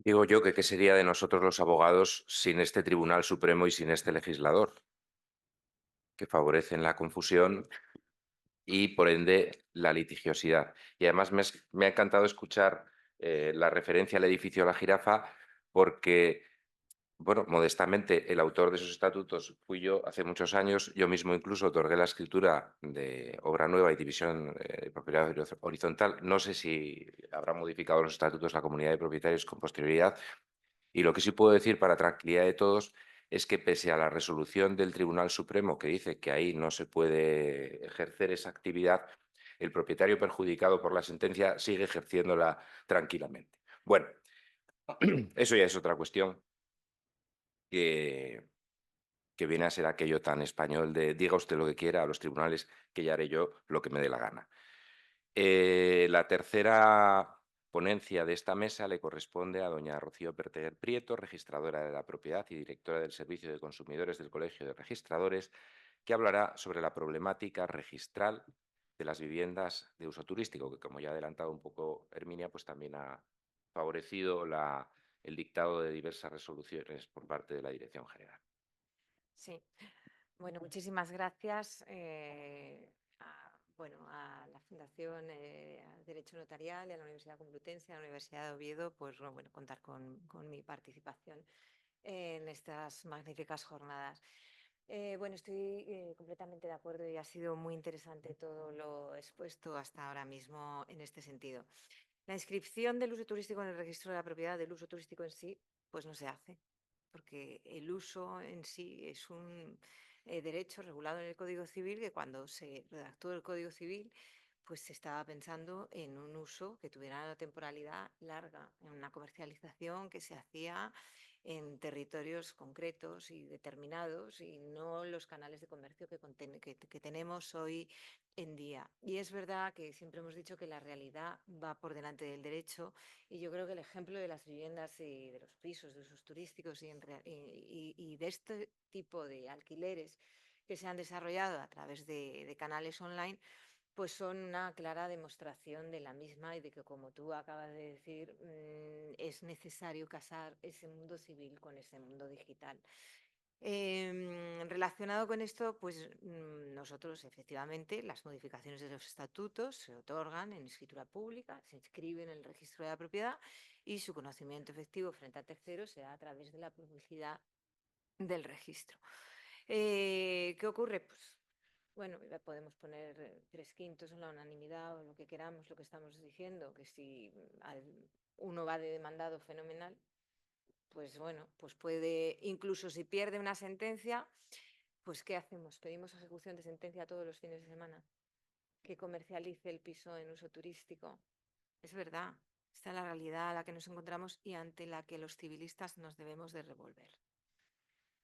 Digo yo que qué sería de nosotros los abogados sin este Tribunal Supremo y sin este legislador, que favorecen la confusión y, por ende, la litigiosidad. Y además me ha encantado escuchar la referencia al edificio La Jirafa porque, bueno, modestamente, el autor de esos estatutos fui yo hace muchos años. Yo mismo incluso otorgué la escritura de obra nueva y división de propiedad horizontal. No sé si habrá modificado los estatutos la comunidad de propietarios con posterioridad. Y lo que sí puedo decir para tranquilidad de todos es que pese a la resolución del Tribunal Supremo que dice que ahí no se puede ejercer esa actividad, el propietario perjudicado por la sentencia sigue ejerciéndola tranquilamente. Bueno, eso ya es otra cuestión que, que viene a ser aquello tan español de diga usted lo que quiera a los tribunales, que ya haré yo lo que me dé la gana. La tercera ponencia de esta mesa le corresponde a doña Rocío Perteguer Prieto, registradora de la propiedad y directora del Servicio de Consumidores del Colegio de Registradores, que hablará sobre la problemática registral de las viviendas de uso turístico, que, como ya ha adelantado un poco Herminia, pues también ha favorecido el dictado de diversas resoluciones por parte de la Dirección General. Sí, bueno, muchísimas gracias a la Fundación Derecho Notarial y a la Universidad Complutense, a la Universidad de Oviedo, pues bueno, contar con mi participación en estas magníficas jornadas. Bueno, estoy completamente de acuerdo y ha sido muy interesante todo lo expuesto hasta ahora mismo en este sentido. La inscripción del uso turístico en el registro de la propiedad, del uso turístico en sí, pues no se hace, porque el uso en sí es un derecho regulado en el Código Civil que cuando se redactó el Código Civil, pues se estaba pensando en un uso que tuviera una temporalidad larga, en una comercialización que se hacía en territorios concretos y determinados y no los canales de comercio que tenemos hoy en día. Y es verdad que siempre hemos dicho que la realidad va por delante del derecho y yo creo que el ejemplo de las viviendas y de los pisos, de usos turísticos y de este tipo de alquileres que se han desarrollado a través de canales online, pues son una clara demostración de la misma y de que, como tú acabas de decir, es necesario casar ese mundo civil con ese mundo digital. Relacionado con esto, pues nosotros efectivamente las modificaciones de los estatutos se otorgan en escritura pública, se inscriben en el registro de la propiedad y su conocimiento efectivo frente a terceros se da a través de la publicidad del registro. ¿Qué ocurre? Pues bueno, ya podemos poner 3/5 en la unanimidad o lo que queramos, lo que estamos diciendo, que si uno va de demandado fenomenal, pues bueno, pues puede, incluso si pierde una sentencia, pues ¿qué hacemos? ¿Pedimos ejecución de sentencia todos los fines de semana? ¿Que comercialice el piso en uso turístico? Es verdad, esta es la realidad a la que nos encontramos y ante la que los civilistas nos debemos de revolver.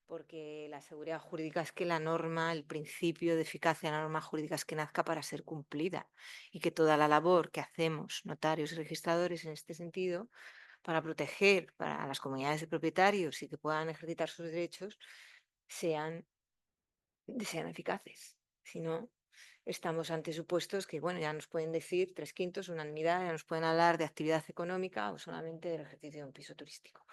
Porque la seguridad jurídica es que la norma, el principio de eficacia de la norma jurídica es que nazca para ser cumplida y que toda la labor que hacemos notarios y registradores en este sentido para proteger a las comunidades de propietarios y que puedan ejercitar sus derechos sean eficaces. Si no, estamos ante supuestos que, bueno, ya nos pueden decir 3/5, unanimidad, ya nos pueden hablar de actividad económica o solamente del ejercicio de un piso turístico.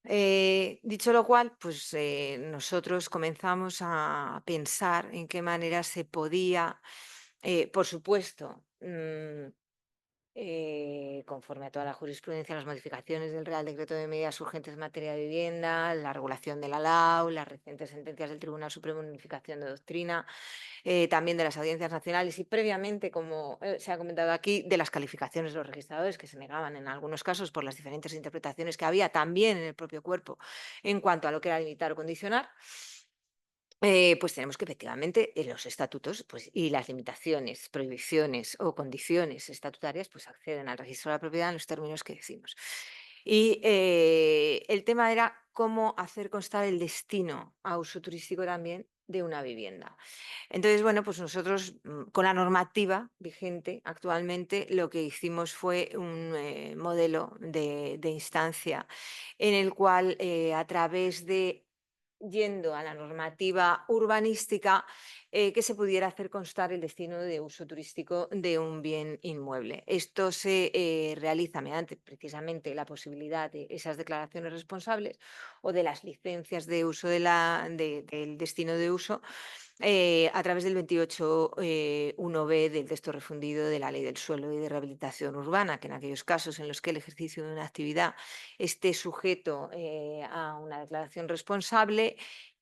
Dicho lo cual, pues nosotros comenzamos a pensar en qué manera se podía, por supuesto, conforme a toda la jurisprudencia, las modificaciones del Real Decreto de Medidas Urgentes en materia de vivienda, la regulación de la LAU, las recientes sentencias del Tribunal Supremo en unificación de doctrina, también de las audiencias nacionales y previamente, como se ha comentado aquí, de las calificaciones de los registradores que se negaban en algunos casos por las diferentes interpretaciones que había también en el propio cuerpo en cuanto a lo que era limitar o condicionar. Pues tenemos que efectivamente los estatutos pues, y las limitaciones, prohibiciones o condiciones estatutarias pues acceden al registro de la propiedad en los términos que decimos. Y el tema era cómo hacer constar el destino a uso turístico también de una vivienda. Entonces, bueno, pues nosotros con la normativa vigente actualmente lo que hicimos fue un modelo de instancia en el cual a través de yendo a la normativa urbanística, que se pudiera hacer constar el destino de uso turístico de un bien inmueble. Esto se realiza mediante precisamente la posibilidad de esas declaraciones responsables o de las licencias de uso del destino de uso a través del 28 1b del texto refundido de la Ley del Suelo y de Rehabilitación Urbana, que en aquellos casos en los que el ejercicio de una actividad esté sujeto a una declaración responsable,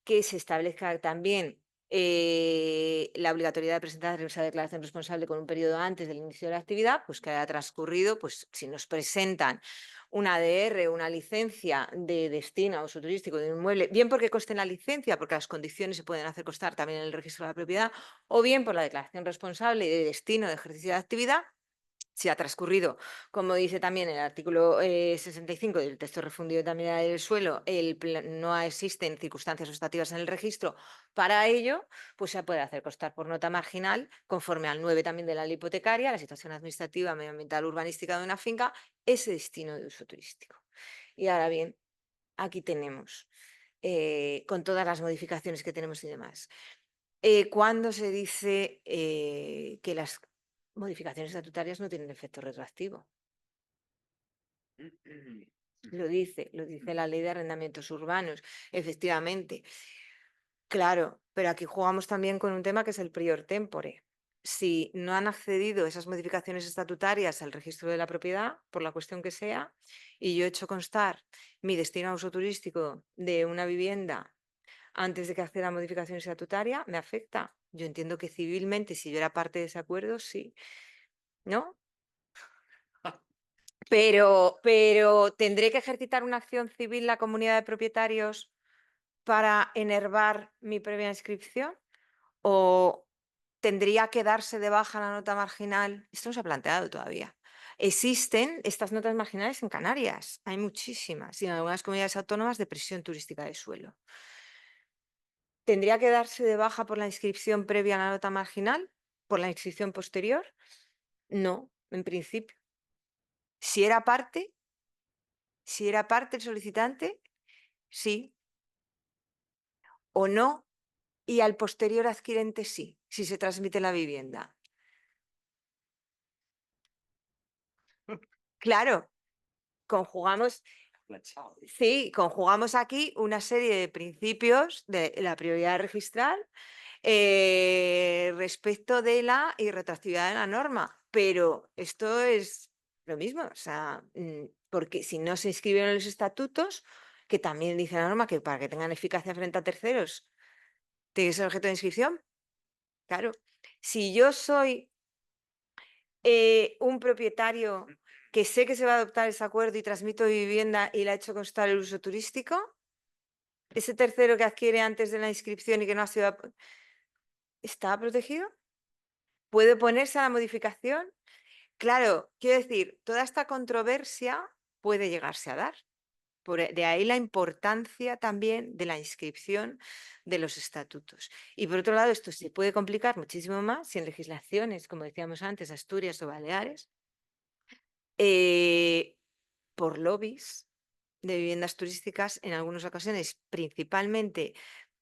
que se establezca también la obligatoriedad de presentar esa declaración responsable con un periodo antes del inicio de la actividad, pues que haya transcurrido, pues si nos presentan una ADR, una licencia de destino a uso turístico de un inmueble, bien porque conste en la licencia, porque las condiciones se pueden hacer constar también en el registro de la propiedad, o bien por la declaración responsable de destino de ejercicio de actividad, si ha transcurrido, como dice también el artículo 65 del texto refundido también de la ley del suelo, no existen circunstancias obstativas en el registro para ello, pues se puede hacer constar por nota marginal, conforme al 9 también de la ley hipotecaria, la situación administrativa, medioambiental, urbanística de una finca, ese destino de uso turístico. Y ahora bien, aquí tenemos, con todas las modificaciones que tenemos y demás, cuando se dice que las modificaciones estatutarias no tienen efecto retroactivo. Lo dice la Ley de Arrendamientos Urbanos, efectivamente. Claro, pero aquí jugamos también con un tema que es el prior tempore. Si no han accedido esas modificaciones estatutarias al registro de la propiedad, por la cuestión que sea, y yo he hecho constar mi destino a uso turístico de una vivienda antes de que acceda a modificación estatutaria, me afecta. Yo entiendo que civilmente, si yo era parte de ese acuerdo, sí, ¿no? Pero ¿tendré que ejercitar una acción civil la comunidad de propietarios para enervar mi previa inscripción? ¿O tendría que darse de baja la nota marginal? Esto no se ha planteado todavía. Existen estas notas marginales en Canarias, hay muchísimas, y en algunas comunidades autónomas de presión turística de suelo. ¿Tendría que darse de baja por la inscripción previa a la nota marginal? ¿Por la inscripción posterior? No, en principio. Si era parte el solicitante, sí. O no, y al posterior adquirente sí, si se transmite la vivienda. Claro, conjugamos, sí, conjugamos aquí una serie de principios de la prioridad registral respecto de la irretroactividad de la norma, pero esto es lo mismo, o sea, porque si no se inscribieron en los estatutos, que también dice la norma que para que tengan eficacia frente a terceros, tiene que ser objeto de inscripción. Claro, si yo soy un propietario que sé que se va a adoptar ese acuerdo y transmito mi vivienda y la he hecho constar el uso turístico, ese tercero que adquiere antes de la inscripción y que no ha sido... ¿Está protegido? ¿Puede oponerse a la modificación? Claro, quiero decir, toda esta controversia puede llegarse a dar. De ahí la importancia también de la inscripción de los estatutos. Y por otro lado, esto se puede complicar muchísimo más si en legislaciones, como decíamos antes, Asturias o Baleares, por lobbies de viviendas turísticas, en algunas ocasiones, principalmente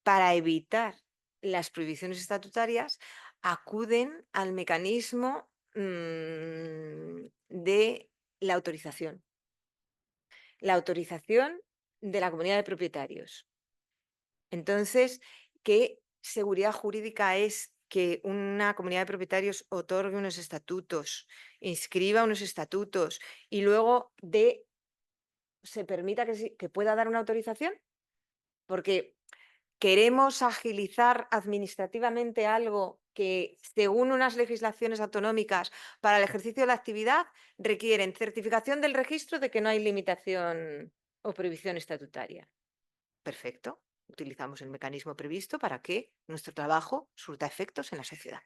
para evitar las prohibiciones estatutarias, acuden al mecanismo de la autorización. La autorización de la comunidad de propietarios. Entonces, ¿qué seguridad jurídica es que una comunidad de propietarios otorgue unos estatutos, inscriba unos estatutos y luego se permita que pueda dar una autorización? Porque queremos agilizar administrativamente algo que, según unas legislaciones autonómicas, para el ejercicio de la actividad requieren certificación del registro de que no hay limitación o prohibición estatutaria. Perfecto. Utilizamos el mecanismo previsto para que nuestro trabajo surta efectos en la sociedad.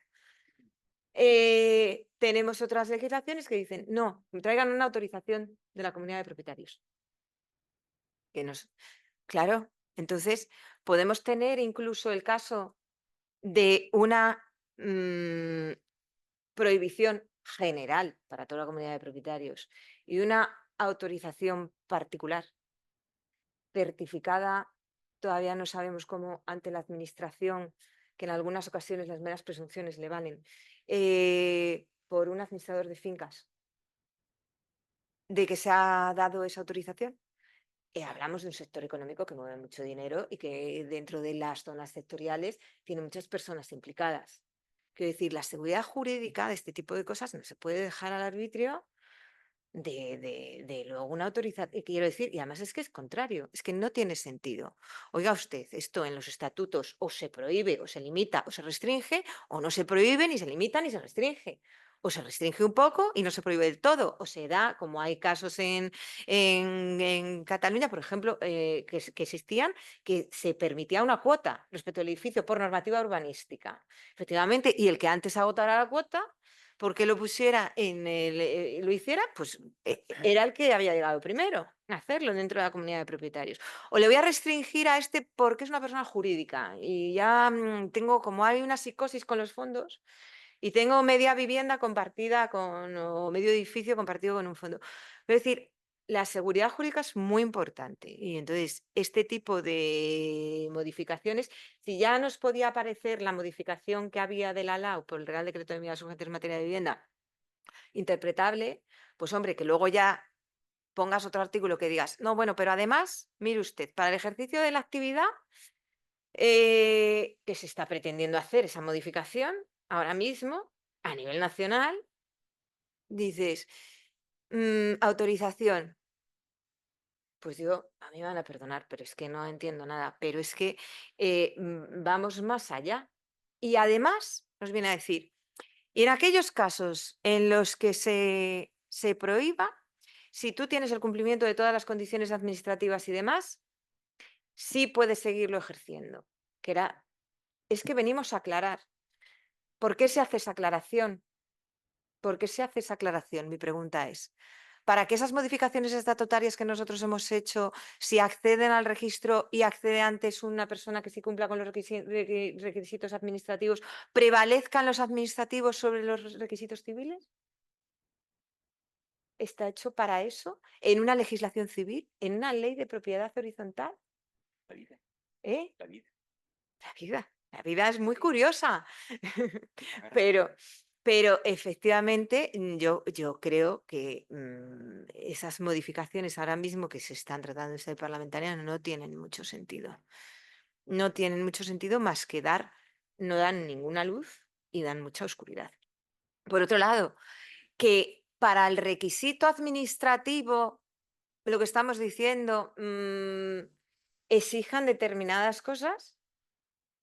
Tenemos otras legislaciones que dicen, no, traigan una autorización de la comunidad de propietarios. Claro, entonces podemos tener incluso el caso de una prohibición general para toda la comunidad de propietarios y una autorización particular certificada todavía no sabemos cómo ante la administración, que en algunas ocasiones las meras presunciones le valen, por un administrador de fincas, de que se ha dado esa autorización. Hablamos de un sector económico que mueve mucho dinero y que dentro de las zonas sectoriales tiene muchas personas implicadas. Quiero decir, la seguridad jurídica de este tipo de cosas no se puede dejar al arbitrio de luego una autorización. Quiero decir, y además es que es contrario, es que no tiene sentido. Oiga usted, esto en los estatutos o se prohíbe o se limita o se restringe, o no se prohíbe, ni se limita, ni se restringe. O se restringe un poco y no se prohíbe del todo, o se da, como hay casos en Cataluña, por ejemplo, que existían, que se permitía una cuota respecto al edificio por normativa urbanística. Efectivamente, y el que antes agotara la cuota, porque lo pusiera lo hiciera, pues era el que había llegado primero a hacerlo dentro de la comunidad de propietarios. O le voy a restringir a este porque es una persona jurídica y ya tengo, como hay una psicosis con los fondos, y tengo media vivienda compartida o medio edificio compartido con un fondo. Es decir, la seguridad jurídica es muy importante y entonces este tipo de modificaciones, si ya nos podía parecer la modificación que había de la LAU por el Real Decreto de Medidas Urgentes en materia de vivienda interpretable, pues hombre, que luego ya pongas otro artículo que digas, no, bueno, pero además, mire usted, para el ejercicio de la actividad que se está pretendiendo hacer esa modificación ahora mismo a nivel nacional, dices, autorización. Pues yo, a mí me van a perdonar, pero es que no entiendo nada, pero es que vamos más allá. Y además nos viene a decir, y en aquellos casos en los que se prohíba, si tú tienes el cumplimiento de todas las condiciones administrativas y demás, sí puedes seguirlo ejerciendo. Es que venimos a aclarar. ¿Por qué se hace esa aclaración? ¿Por qué se hace esa aclaración? Mi pregunta es, para que esas modificaciones estatutarias que nosotros hemos hecho, si acceden al registro y accede antes una persona que sí cumpla con los requisitos administrativos, prevalezcan los administrativos sobre los requisitos civiles? ¿Está hecho para eso? ¿En una legislación civil? ¿En una ley de propiedad horizontal? La vida, ¿Eh? la vida. La vida es muy curiosa, pero, pero efectivamente yo creo que esas modificaciones ahora mismo que se están tratando en sede parlamentaria no tienen mucho sentido. No tienen mucho sentido más que no dan ninguna luz y dan mucha oscuridad. Por otro lado, que para el requisito administrativo, lo que estamos diciendo, exijan determinadas cosas.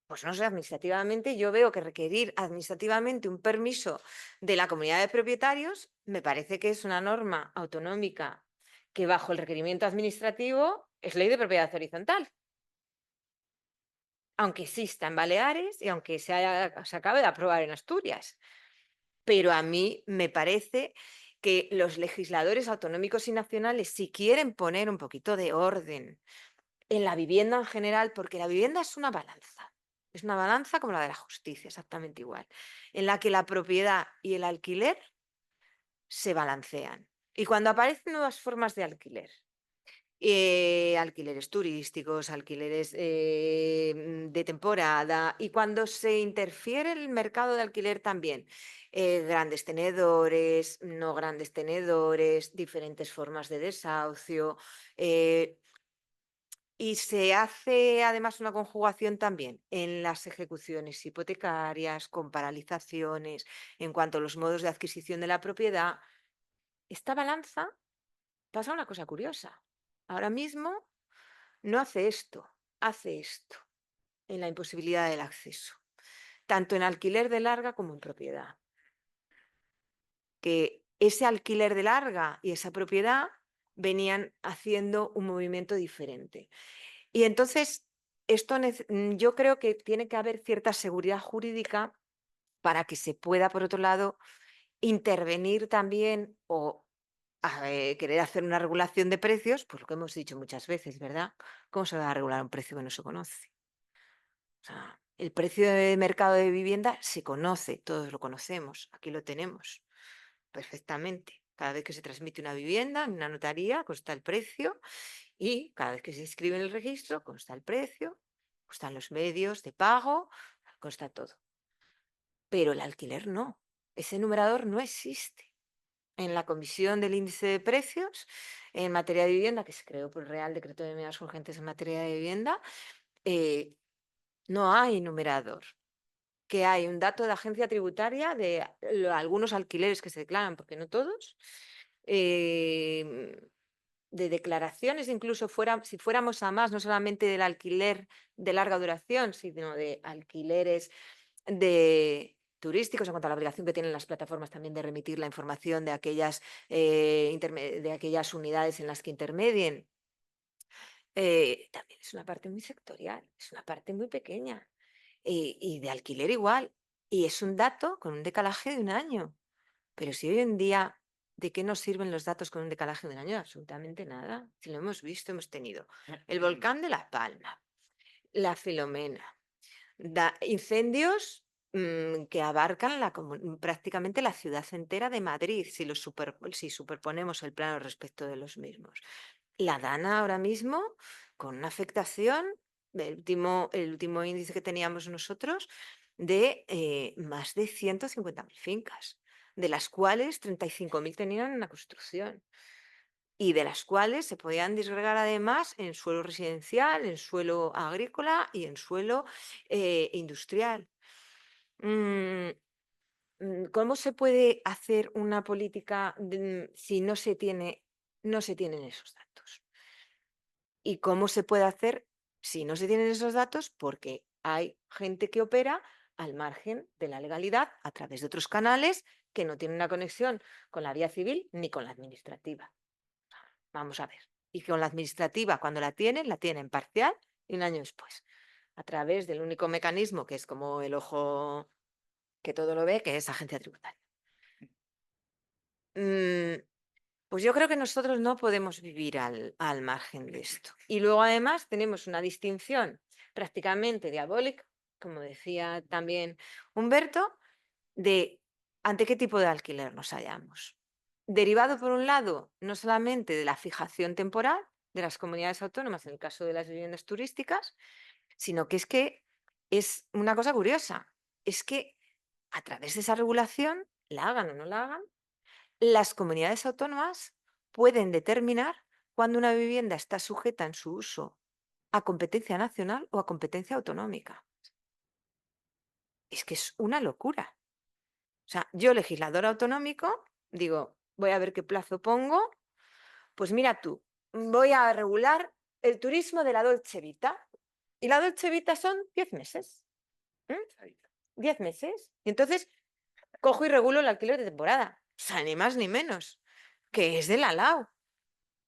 Pues no sé, administrativamente yo veo que requerir administrativamente un permiso de la comunidad de propietarios me parece que es una norma autonómica que bajo el requerimiento administrativo es ley de propiedad horizontal, aunque exista en Baleares y aunque se acabe de aprobar en Asturias. Pero a mí me parece que los legisladores autonómicos y nacionales, si quieren poner un poquito de orden en la vivienda en general, porque la vivienda es una balanza. Es una balanza como la de la justicia, exactamente igual, en la que la propiedad y el alquiler se balancean. Y cuando aparecen nuevas formas de alquiler, alquileres turísticos, alquileres de temporada, y cuando se interfiere el mercado de alquiler también, grandes tenedores, no grandes tenedores, diferentes formas de desahucio, y se hace además una conjugación también en las ejecuciones hipotecarias, con paralizaciones, en cuanto a los modos de adquisición de la propiedad. Esta balanza pasa una cosa curiosa. Ahora mismo no hace esto en la imposibilidad del acceso, tanto en alquiler de larga como en propiedad. Que ese alquiler de larga y esa propiedad venían haciendo un movimiento diferente. Y entonces, yo creo que tiene que haber cierta seguridad jurídica para que se pueda, por otro lado, intervenir también o querer hacer una regulación de precios, pues lo que hemos dicho muchas veces, ¿verdad? ¿Cómo se va a regular un precio que no se conoce? O sea, el precio de mercado de vivienda se conoce, todos lo conocemos, aquí lo tenemos perfectamente. Cada vez que se transmite una vivienda en una notaría, consta el precio Y cada vez que se inscribe en el registro consta el precio, constan los medios de pago, consta todo. Pero el alquiler no. Ese numerador no existe. En la Comisión del Índice de Precios en materia de vivienda, que se creó por el Real Decreto de Medidas Urgentes en materia de vivienda, eh, no hay numerador. Que hay un dato de agencia tributaria de algunos alquileres que se declaran, porque no todos, de declaraciones, incluso si fuéramos a más, no solamente del alquiler de larga duración, sino de alquileres de turísticos, en cuanto a la obligación que tienen las plataformas también de remitir la información de aquellas, de aquellas unidades en las que intermedien. También es una parte muy sectorial, es una parte muy pequeña. Y de alquiler igual. Y es un dato con un decalaje de un año. Pero si hoy en día, ¿de qué nos sirven los datos con un decalaje de un año? Absolutamente nada. Si lo hemos visto, hemos tenido el volcán de La Palma, la Filomena, incendios que abarcan prácticamente la ciudad entera de Madrid, si superponemos el plano respecto de los mismos. La Dana ahora mismo, con una afectación, el último índice que teníamos nosotros, de más de 150.000 fincas, de las cuales 35.000 tenían una construcción y de las cuales se podían disgregar además en suelo residencial, en suelo agrícola y en suelo industrial. Mm, ¿Cómo se puede hacer una política si no se tienen esos datos? ¿Y cómo se puede hacer si no se tienen esos datos? Porque hay gente que opera al margen de la legalidad a través de otros canales que no tienen una conexión con la vía civil ni con la administrativa. Vamos a ver. Y con la administrativa, cuando la tienen parcial y un año después, a través del único mecanismo que es como el ojo que todo lo ve, que es agencia tributaria. Mm, Pues yo creo que nosotros no podemos vivir al margen de esto. Y luego además tenemos una distinción prácticamente diabólica, como decía también Humberto, de ante qué tipo de alquiler nos hallamos. Derivado, por un lado, no solamente de la fijación temporal de las comunidades autónomas en el caso de las viviendas turísticas, sino que es una cosa curiosa. Es que a través de esa regulación, la hagan o no la hagan, las comunidades autónomas pueden determinar cuándo una vivienda está sujeta en su uso a competencia nacional o a competencia autonómica. Es que es una locura. O sea, yo, legislador autonómico, digo, voy a ver qué plazo pongo. Pues mira tú, voy a regular el turismo de la Dolce Vita. Y la Dolce Vita son 10 meses. 10 meses. Y entonces cojo y regulo el alquiler de temporada. O sea, ni más ni menos. Que es de la LAU.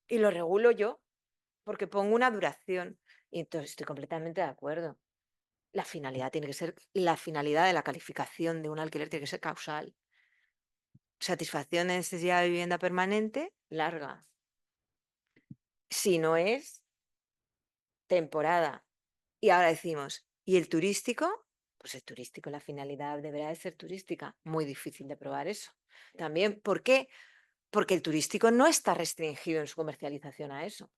Y lo regulo yo, porque pongo una duración. Y entonces estoy completamente de acuerdo. La finalidad tiene que ser, la finalidad de la calificación de un alquiler tiene que ser causal. Satisfacción de necesidad de vivienda permanente, larga. Si no es temporada. Y ahora decimos, ¿y el turístico? Pues el turístico, la finalidad deberá de ser turística. Muy difícil de probar eso. También, ¿por qué? Porque el turístico no está restringido en su comercialización a eso.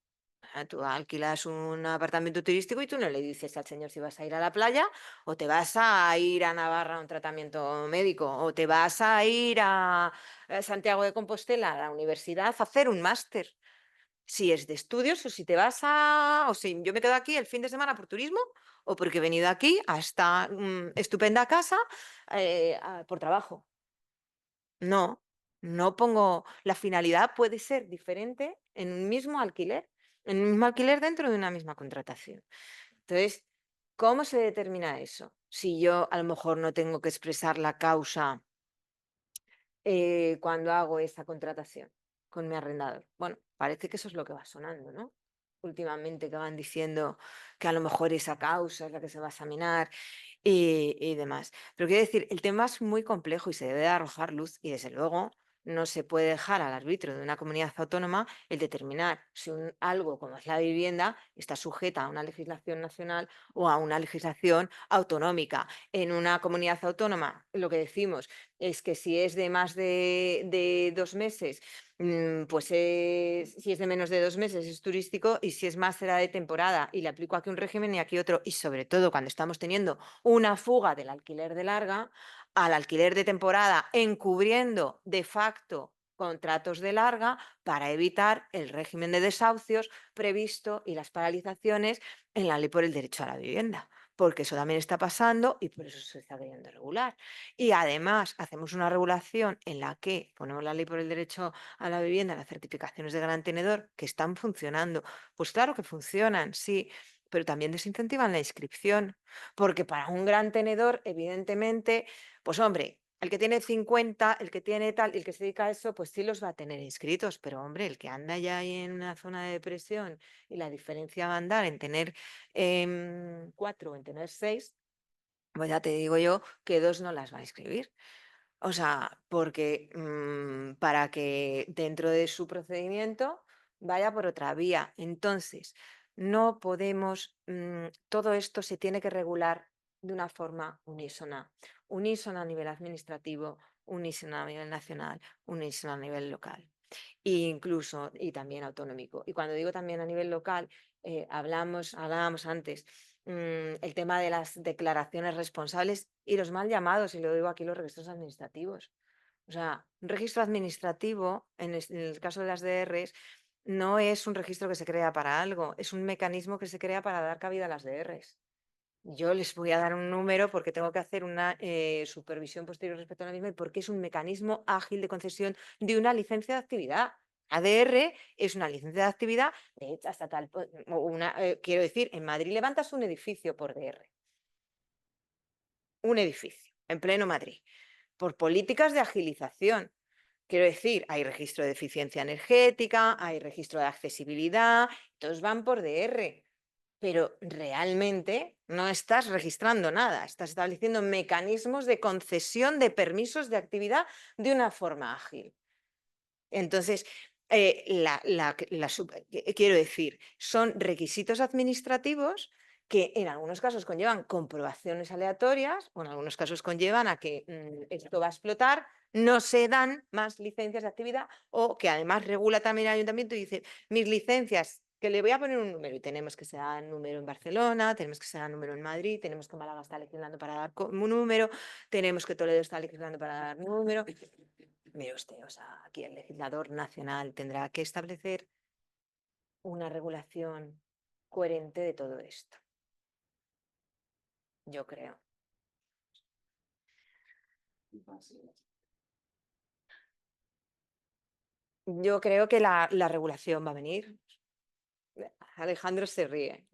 Tú alquilas un apartamento turístico y tú no le dices al señor si vas a ir a la playa o te vas a ir a Navarra a un tratamiento médico o te vas a ir a Santiago de Compostela a la universidad a hacer un máster. Si es de estudios o si te vas o si yo me quedo aquí el fin de semana por turismo o porque he venido aquí a esta estupenda casa por trabajo. No, no pongo, la finalidad puede ser diferente en un mismo alquiler dentro de una misma contratación. Entonces, ¿cómo se determina eso? Si yo a lo mejor no tengo que expresar la causa cuando hago esa contratación con mi arrendador. Bueno, parece que eso es lo que va sonando, ¿no? Últimamente que van diciendo que a lo mejor esa causa es la que se va a examinar y demás. Pero quiero decir, el tema es muy complejo y se debe de arrojar luz y desde luego no se puede dejar al arbitrio de una comunidad autónoma el determinar si algo como es la vivienda está sujeta a una legislación nacional o a una legislación autonómica. En una comunidad autónoma lo que decimos es que si es de más de 2 meses, pues si es de menos de 2 meses es turístico y si es más será de temporada, y le aplico aquí un régimen y aquí otro, y sobre todo cuando estamos teniendo una fuga del alquiler de larga al alquiler de temporada, encubriendo de facto contratos de larga para evitar el régimen de desahucios previsto y las paralizaciones en la ley por el derecho a la vivienda, porque eso también está pasando y por eso se está queriendo regular. Y además hacemos una regulación en la que ponemos la ley por el derecho a la vivienda, las certificaciones de gran tenedor que están funcionando. Pues claro que funcionan, sí, pero también desincentivan la inscripción, porque para un gran tenedor, evidentemente, pues hombre, el que tiene 50, el que tiene tal, el que se dedica a eso, pues sí los va a tener inscritos, pero hombre, el que anda ya ahí en una zona de depresión y la diferencia va a andar en tener 4 o en tener 6, pues ya te digo yo que 2 no las va a inscribir. O sea, porque para que dentro de su procedimiento vaya por otra vía. Entonces, no podemos, todo esto se tiene que regular de una forma unísona. Unísona a nivel administrativo, unísona a nivel nacional, unísona a nivel local. E incluso, y también autonómico. Y cuando digo también a nivel local, hablábamos antes, el tema de las declaraciones responsables y los mal llamados, y lo digo aquí, los registros administrativos. O sea, un registro administrativo, en el caso de las DRs, no es un registro que se crea para algo, es un mecanismo que se crea para dar cabida a las DRs. Yo les voy a dar un número porque tengo que hacer una supervisión posterior respecto a la misma y porque es un mecanismo ágil de concesión de una licencia de actividad. ADR es una licencia de actividad, de hecho, hasta tal, quiero decir, en Madrid levantas un edificio por DR, un edificio, en pleno Madrid, por políticas de agilización. Quiero decir, hay registro de eficiencia energética, hay registro de accesibilidad, todos van por DR, pero realmente no estás registrando nada, estás estableciendo mecanismos de concesión de permisos de actividad de una forma ágil. Entonces, quiero decir, son requisitos administrativos que en algunos casos conllevan comprobaciones aleatorias o en algunos casos conllevan a que esto va a explotar, no se dan más licencias de actividad o que además regula también el ayuntamiento y dice, mis licencias, que le voy a poner un número y tenemos que se da el número en Barcelona, tenemos que se da el número en Madrid, tenemos que Málaga está legislando para dar un número, tenemos que Toledo está legislando para dar número. Mire usted, o sea, aquí el legislador nacional tendrá que establecer una regulación coherente de todo esto, yo creo. Yo creo que la regulación va a venir. Alejandro se ríe.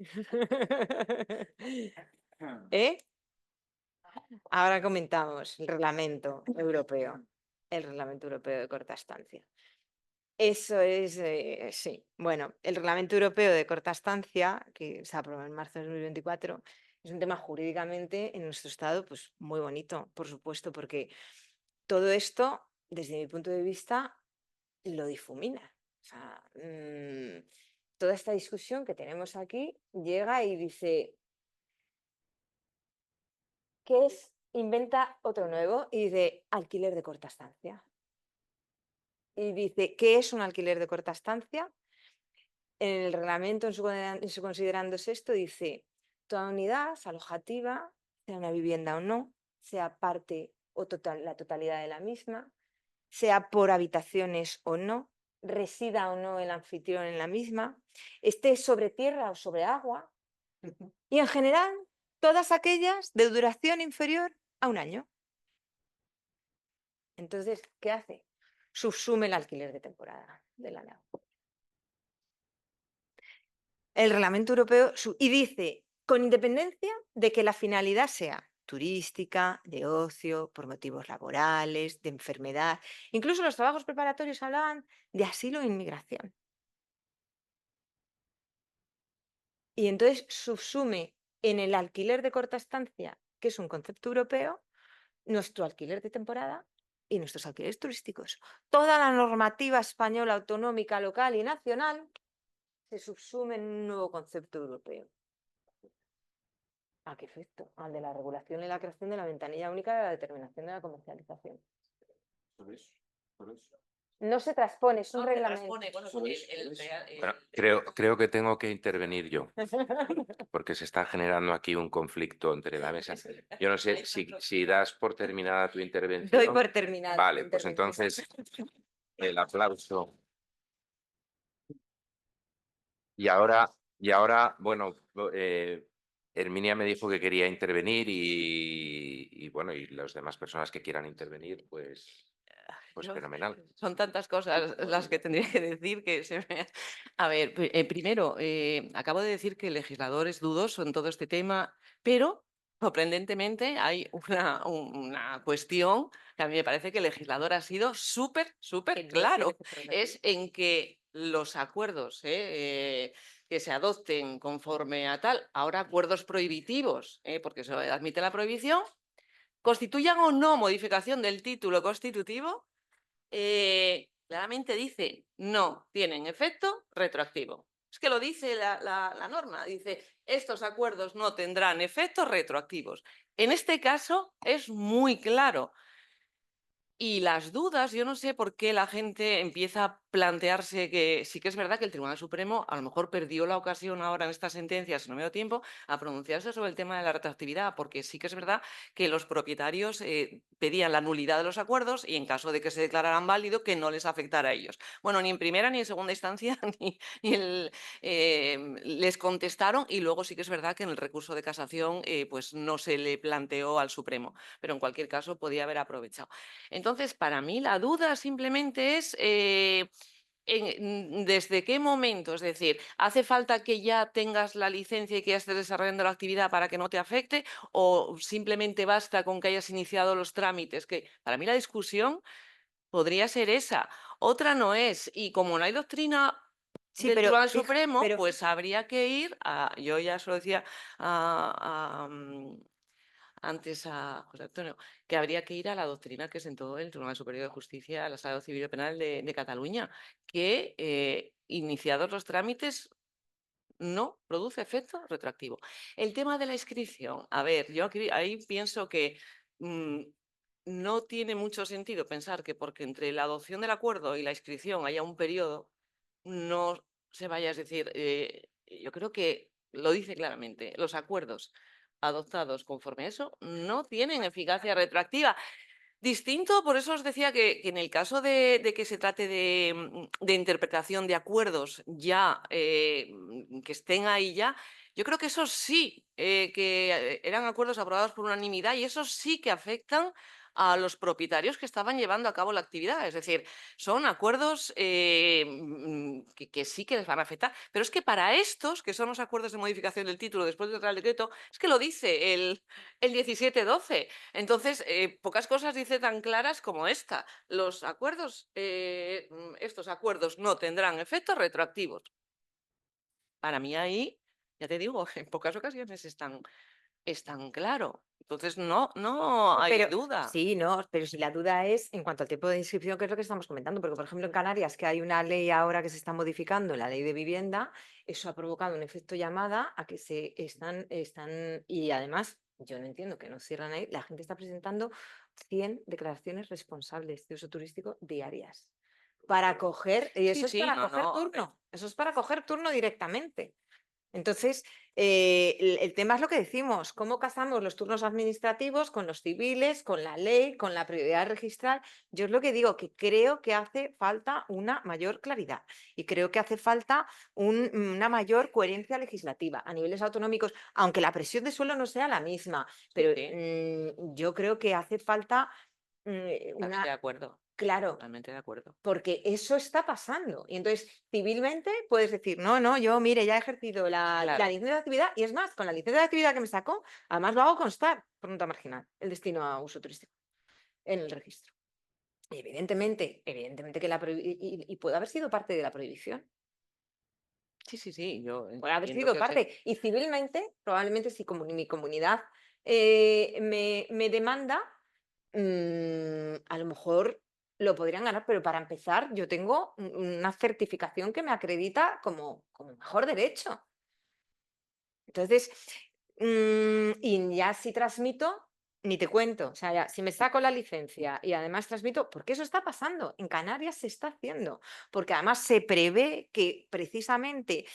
¿Eh? Ahora comentamos el reglamento europeo, de corta estancia. Eso es, sí. Bueno, el reglamento europeo de corta estancia, que se aprobó en marzo de 2024, es un tema jurídicamente en nuestro estado, pues muy bonito, por supuesto, porque todo esto, desde mi punto de vista, lo difumina. O sea, toda esta discusión que tenemos aquí llega y dice, ¿qué es? Inventa otro nuevo y dice alquiler de corta estancia. Y dice, ¿qué es un alquiler de corta estancia? En el reglamento, en su considerando sexto, dice, toda unidad alojativa, sea una vivienda o no, sea parte o la totalidad de la misma, sea por habitaciones o no, resida o no el anfitrión en la misma, esté sobre tierra o sobre agua, y en general, todas aquellas de duración inferior a un año. Entonces, ¿qué hace? Subsume el alquiler de temporada de la nave. El reglamento europeo y dice, con independencia de que la finalidad sea turística, de ocio, por motivos laborales, de enfermedad. Incluso los trabajos preparatorios hablaban de asilo e inmigración. Y entonces subsume en el alquiler de corta estancia, que es un concepto europeo, nuestro alquiler de temporada y nuestros alquileres turísticos. Toda la normativa española, autonómica, local y nacional se subsume en un nuevo concepto europeo. ¿A qué efecto? Al de la regulación y la creación de la ventanilla única de la determinación de la comercialización. Por eso. No se transpone, es un No se reglamento. transpone, bueno, Por el- eso, el por eso. real- Bueno, el- creo que tengo que intervenir yo, porque se está generando aquí un conflicto entre la mesa. Yo no sé si das por terminada tu Doy intervención. por terminada. Vale, pues entonces el aplauso. Y ahora, bueno, Herminia me dijo que quería intervenir y bueno, y las demás personas que quieran intervenir, pues yo- fenomenal. Son tantas cosas las que tendría que decir que se me... A ver, primero, acabo de decir que el legislador es dudoso en todo este tema, pero sorprendentemente hay una cuestión que a mí me parece que el legislador ha sido súper claro. Es en que los acuerdos que se adopten conforme a tal, ahora acuerdos prohibitivos, porque eso admite la prohibición, constituyan o no modificación del título constitutivo, claramente dice no tienen efecto retroactivo. Es que lo dice la norma, dice estos acuerdos no tendrán efectos retroactivos. En este caso es muy claro. Y las dudas, yo no sé por qué la gente empieza a plantearse que sí que es verdad que el Tribunal Supremo a lo mejor perdió la ocasión ahora en estas sentencias, si no me dio tiempo, a pronunciarse sobre el tema de la retroactividad, porque sí que es verdad que los propietarios pedían la nulidad de los acuerdos y en caso de que se declararan válido, que no les afectara a ellos. Bueno, ni en primera ni en segunda instancia les contestaron y luego sí que es verdad que en el recurso de casación pues no se le planteó al Supremo, pero en cualquier caso podía haber aprovechado. Entonces, para mí la duda simplemente es desde qué momento, es decir, ¿hace falta que ya tengas la licencia y que ya estés desarrollando la actividad para que no te afecte o simplemente basta con que hayas iniciado los trámites? Que para mí la discusión podría ser esa. Otra no es, y como no hay doctrina Sí, del pero, Tribunal Supremo, pero pues habría que ir a, yo ya se lo decía antes a José Antonio, que habría que ir a la doctrina que sentó el Tribunal Superior de Justicia, la Sala Civil y Penal de Cataluña, que iniciados los trámites no produce efecto retroactivo. El tema de la inscripción, a ver, yo ahí pienso que no tiene mucho sentido pensar que porque entre la adopción del acuerdo y la inscripción haya un periodo, no se vaya, es decir, yo creo que lo dice claramente, los acuerdos adoptados conforme a eso no tienen eficacia retroactiva. Distinto, por eso os decía que en el caso de que se trate de interpretación de acuerdos ya que estén ahí ya, yo creo que esos sí, que eran acuerdos aprobados por unanimidad y esos sí que afectan a los propietarios que estaban llevando a cabo la actividad. Es decir, son acuerdos que sí que les van a afectar. Pero es que para estos, que son los acuerdos de modificación del título después del Real Decreto, es que lo dice el 1712. Entonces, pocas cosas dice tan claras como esta. Los acuerdos, estos acuerdos no tendrán efectos retroactivos. Para mí ahí, ya te digo, en pocas ocasiones es tan claro. Entonces, no hay Pero duda. sí, no, pero si la duda es en cuanto al tiempo de inscripción, que es lo que estamos comentando, porque por ejemplo en Canarias, que hay una ley ahora que se está modificando, la ley de vivienda, eso ha provocado un efecto llamada a que y además, yo no entiendo que no cierran ahí, la gente está presentando 100 declaraciones responsables de uso turístico diarias para coger, y eso es Sí, para no, coger no. turno, eso es para coger turno directamente. Entonces, el tema es lo que decimos, cómo casamos los turnos administrativos con los civiles, con la ley, con la prioridad registral. Yo es lo que digo, que creo que hace falta una mayor claridad y creo que hace falta una mayor coherencia legislativa a niveles autonómicos, aunque la presión de suelo no sea la misma, pero Sí. yo creo que hace falta Totalmente de acuerdo. claro, Totalmente de acuerdo. porque eso está pasando. Y entonces, civilmente puedes decir, no, yo, mire, ya he ejercido la Claro. licencia de actividad y es más, con la licencia de actividad que me sacó, además lo hago constar por nota marginal, el destino a uso turístico en el registro. Y evidentemente que y puede haber sido parte de la prohibición. Sí, yo Puede haber entiendo sido que parte. Y civilmente, probablemente si mi comunidad me demanda, a lo mejor lo podrían ganar, pero para empezar yo tengo una certificación que me acredita como mejor derecho. Entonces, y ya si transmito, ni te cuento. O sea, ya, si me saco la licencia y además transmito, porque eso está pasando. En Canarias se está haciendo. Porque además se prevé que precisamente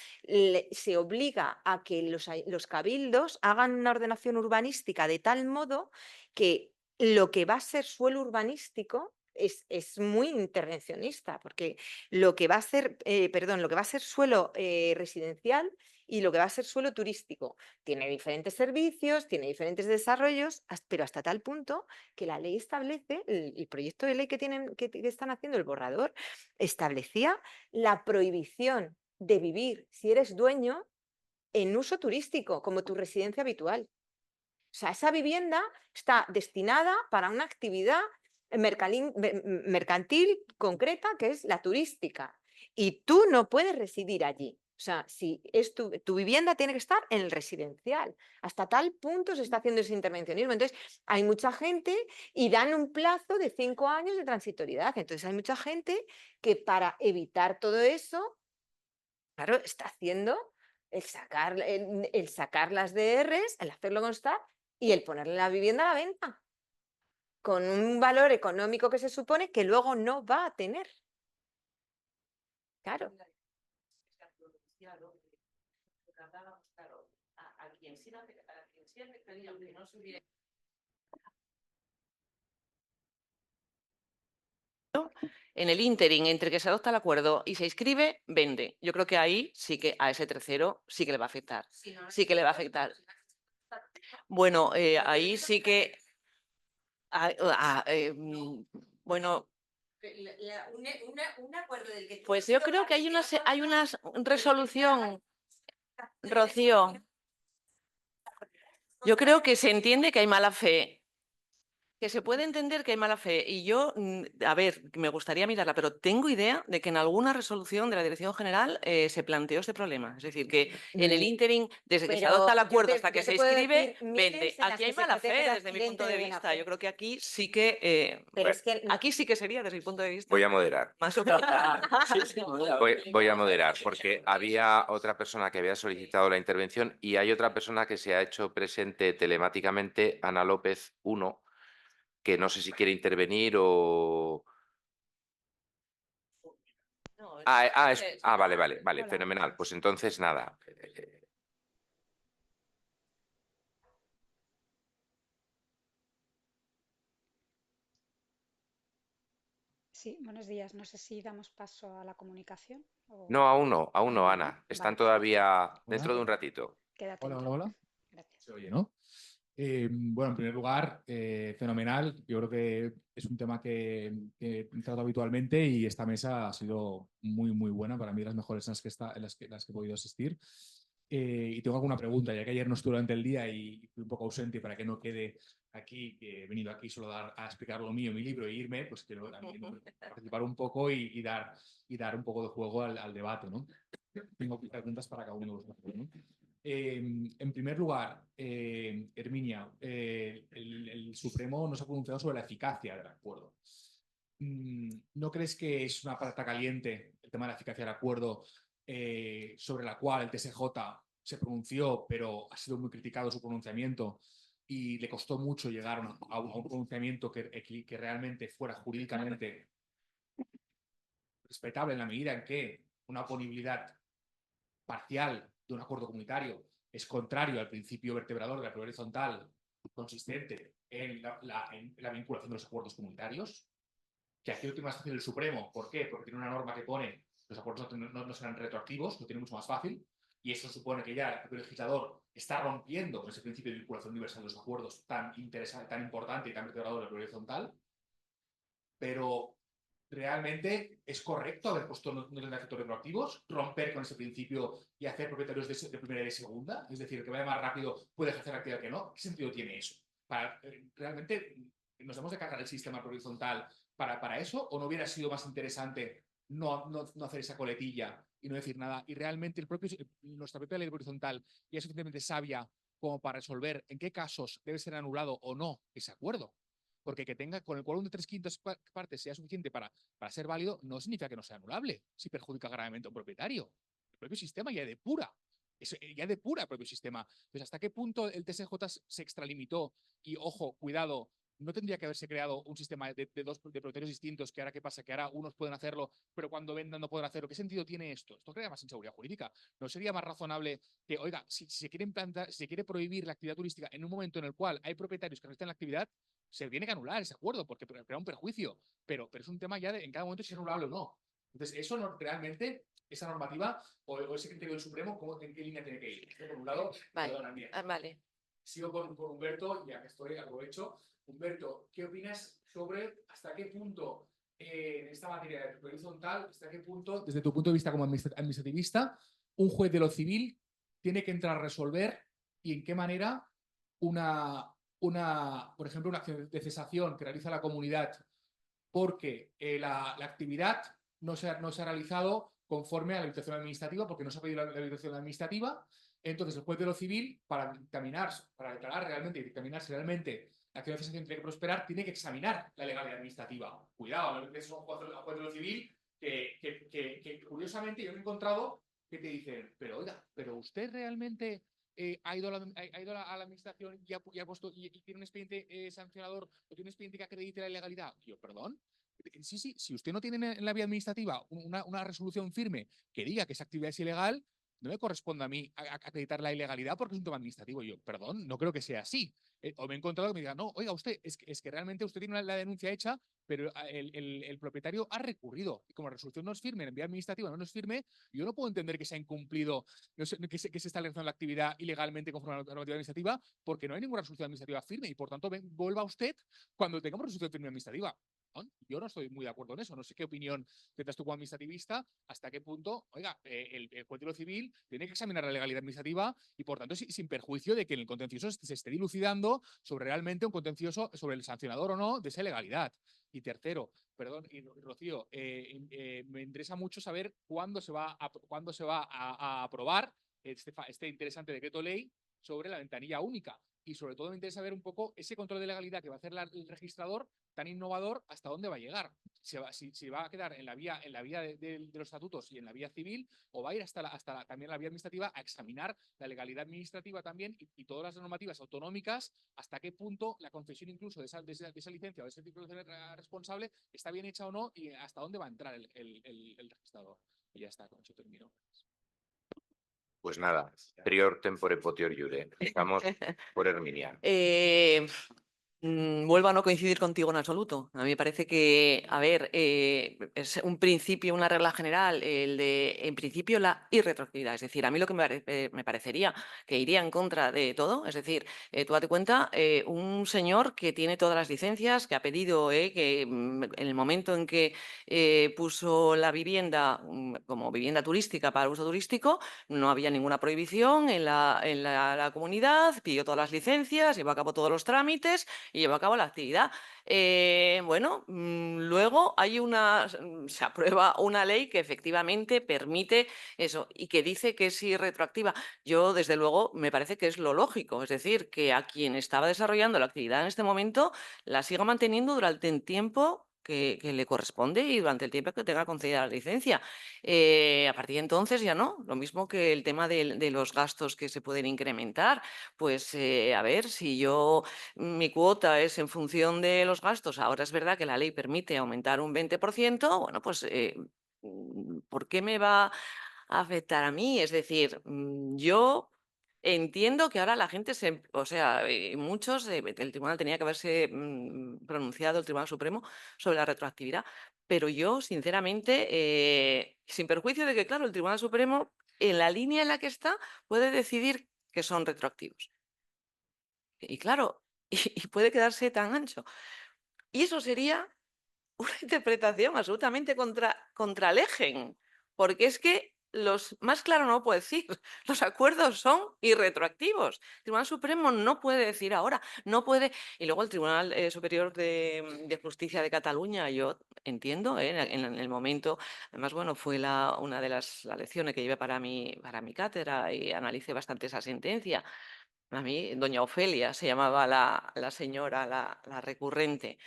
se obliga a que los cabildos hagan una ordenación urbanística de tal modo que lo que va a ser suelo urbanístico es muy intervencionista, porque lo que va a ser, lo que va a ser suelo residencial y lo que va a ser suelo turístico tiene diferentes servicios, tiene diferentes desarrollos, pero hasta tal punto que la ley establece, el proyecto de ley que están haciendo, el borrador, establecía la prohibición de vivir, si eres dueño, en uso turístico, como tu residencia habitual. O sea, esa vivienda está destinada para una actividad mercantil concreta, que es la turística. Y tú no puedes residir allí. O sea, si es tu vivienda tiene que estar en el residencial. Hasta tal punto se está haciendo ese intervencionismo. Entonces, hay mucha gente y dan un plazo de 5 años de transitoriedad. Entonces, hay mucha gente que para evitar todo eso, claro, está haciendo el sacar las DRs, el hacerlo constar y el ponerle la vivienda a la venta con un valor económico que se supone que luego no va a tener. Claro. En el ínterin, entre que se adopta el acuerdo y se inscribe, vende. Yo creo que ahí sí que a ese tercero sí que le va a afectar. Sí que le va a afectar. Bueno, ahí sí que... bueno, Un acuerdo del que pues yo creo que hay una resolución, Rocío. Yo creo que se entiende que hay mala fe. Que se puede entender que hay mala fe. Y yo, a ver, me gustaría mirarla, pero tengo idea de que en alguna resolución de la Dirección General se planteó este problema. Es decir, que en el ínterin, desde que se adopta el acuerdo hasta que se inscribe, vende. Aquí hay mala fe desde mi punto de vista. Yo creo que aquí sí que... Pero es que aquí sí que sería, desde mi punto de vista. Voy a moderar. Más o menos. Voy a moderar, porque había otra persona que había solicitado la intervención y hay otra persona que se ha hecho presente telemáticamente, Ana López 1, que no sé si quiere intervenir o... No, Vale, fenomenal. Pues entonces nada. Sí, buenos días. No sé si damos paso a la comunicación. No, aún no, ¿no? Ana. Están Vale, todavía dentro de un ratito. quédate. Hola. Gracias. Se oye, ¿no? Bueno, en primer lugar, fenomenal. Yo creo que es un tema que trato habitualmente y esta mesa ha sido muy, muy buena. Para mí, de las mejores en las que he podido asistir. Y tengo alguna pregunta, ya que ayer no estuve durante el día y fui un poco ausente para que no quede aquí, que he venido aquí solo a explicar lo mío, mi libro e irme, pues quiero también participar un poco y dar un poco de juego al debate, ¿no? Tengo preguntas para cada uno de vosotros, ¿no? En primer lugar, Herminia, el Supremo no se ha pronunciado sobre la eficacia del acuerdo. ¿No crees que es una patata caliente el tema de la eficacia del acuerdo, sobre la cual el TSJ se pronunció, pero ha sido muy criticado su pronunciamiento y le costó mucho llegar a un pronunciamiento que realmente fuera jurídicamente respetable en la medida en que una oponibilidad parcial de un acuerdo comunitario es contrario al principio vertebrador de la prioridad horizontal consistente en la vinculación de los acuerdos comunitarios, que aquí lo tiene más fácil el Supremo. ¿Por qué? Porque tiene una norma que pone los acuerdos no serán retroactivos, lo tiene mucho más fácil, y eso supone que ya el propio legislador está rompiendo con ese principio de vinculación universal de los acuerdos tan interesante, tan importante y tan vertebrador de la prioridad horizontal. Pero ¿realmente es correcto haber puesto no tener efectos retroactivos, romper con ese principio y hacer propietarios de primera y de segunda? Es decir, que vaya más rápido puede ejercer actividad que no. ¿Qué sentido tiene eso? ¿Realmente nos hemos de cargar el sistema horizontal para eso? ¿O no hubiera sido más interesante no hacer esa coletilla y no decir nada? Y realmente nuestra propia ley horizontal ya es suficientemente sabia como para resolver en qué casos debe ser anulado o no ese acuerdo. porque que tenga con el quórum de 3/5 partes sea suficiente para ser válido, no significa que no sea anulable si perjudica gravemente a un propietario. El propio sistema ya depura. Ya depura el propio sistema. Entonces, ¿hasta qué punto el TSJ se extralimitó? Y, ojo, cuidado, no tendría que haberse creado un sistema de propietarios distintos, que ahora qué pasa, que ahora unos pueden hacerlo, pero cuando vendan no podrán hacerlo. ¿Qué sentido tiene esto? Esto crea más inseguridad jurídica. ¿No sería más razonable que, oiga, si se quiere prohibir la actividad turística en un momento en el cual hay propietarios que realizan la actividad, se tiene que anular ese acuerdo porque crea un perjuicio? Pero es un tema ya de en cada momento si es anulable o no. Entonces, eso no, realmente, esa normativa o ese criterio del Supremo, ¿en qué línea tiene que ir? Esto por un lado, Vale, vale. Sigo con Humberto, ya que estoy, aprovecho. Humberto, ¿qué opinas sobre hasta qué punto en esta materia de horizontal, hasta qué punto, desde tu punto de vista como administrativista, un juez de lo civil tiene que entrar a resolver y en qué manera por ejemplo, una acción de cesación que realiza la comunidad porque la actividad no se ha realizado conforme a la habilitación administrativa, porque no se ha pedido la habilitación administrativa? Entonces, el juez de lo civil, para declarar realmente y dictaminar si realmente la acción de cesación tiene que prosperar, tiene que examinar la legalidad administrativa. Cuidado, a veces es un juez de lo civil que curiosamente yo me he encontrado que te dicen, pero oiga, pero usted realmente ha ido a la administración y tiene un expediente sancionador o tiene un expediente que acredite la ilegalidad. Yo, perdón. Sí, si usted no tiene en la vía administrativa una resolución firme que diga que esa actividad es ilegal, no me corresponde a mí acreditar la ilegalidad porque es un tema administrativo. Yo, perdón, no creo que sea así. O me he encontrado que me digan, no, oiga, usted, es que realmente usted tiene la denuncia hecha, pero el propietario ha recurrido. Y como la resolución no es firme, en vía administrativa no es firme, yo no puedo entender que se ha incumplido, que se está realizando la actividad ilegalmente conforme a la normativa administrativa, porque no hay ninguna resolución administrativa firme y, por tanto, vuelva usted cuando tengamos resolución firme administrativa. Yo no estoy muy de acuerdo en eso. No sé qué opinión tendrás tú como administrativista, hasta qué punto, oiga, el juez de lo civil tiene que examinar la legalidad administrativa y, por tanto, sin perjuicio de que en el contencioso se esté dilucidando sobre realmente un contencioso sobre el sancionador o no de esa ilegalidad. Y tercero, perdón, y Rocío, me interesa mucho saber cuándo se va a aprobar este interesante decreto ley sobre la ventanilla única. Y sobre todo me interesa ver un poco ese control de legalidad que va a hacer el registrador tan innovador, hasta dónde va a llegar. Si va a quedar en la vía de los estatutos y en la vía civil, o va a ir también la vía administrativa a examinar la legalidad administrativa también y todas las normativas autonómicas, hasta qué punto la concesión incluso de esa licencia o de ese tipo de responsable está bien hecha o no, y hasta dónde va a entrar el registrador. Y ya está, con eso termino. Pues nada, prior tempore potior iure. Estamos por Herminia. Vuelvo a no coincidir contigo en absoluto. A mí me parece que, a ver, es un principio, una regla general, en principio, la irretroactividad. Es decir, a mí lo que me parecería que iría en contra de todo, es decir, tú date cuenta, un señor que tiene todas las licencias, que ha pedido que en el momento en que puso la vivienda como vivienda turística para uso turístico, no había ninguna prohibición en la comunidad, pidió todas las licencias, llevó a cabo todos los trámites y llevó a cabo la actividad. Bueno, luego se aprueba una ley que efectivamente permite eso y que dice que es irretroactiva. Yo, desde luego, me parece que es lo lógico, es decir, que a quien estaba desarrollando la actividad en este momento la siga manteniendo durante el tiempo que le corresponde y durante el tiempo que tenga concedida la licencia. A partir de entonces ya no, lo mismo que el tema de los gastos que se pueden incrementar. Pues a ver, si mi cuota es en función de los gastos, ahora es verdad que la ley permite aumentar un 20%, bueno, pues ¿por qué me va a afectar a mí? Es decir, yo entiendo que ahora la gente muchos, el tribunal tenía que haberse pronunciado, el Tribunal Supremo, sobre la retroactividad, pero yo, sinceramente, sin perjuicio de que, claro, el Tribunal Supremo, en la línea en la que está, puede decidir que son retroactivos. Y claro, y puede quedarse tan ancho. Y eso sería una interpretación absolutamente contra Legen, porque es que más claro no puedo decir, los acuerdos son irretroactivos. El Tribunal Supremo no puede decir ahora, no puede. Y luego el Tribunal Superior de Justicia de Cataluña, yo entiendo, en el momento, además, bueno, fue una de las lecciones que llevé para mi cátedra y analicé bastante esa sentencia. A mí, doña Ofelia se llamaba la señora, la recurrente.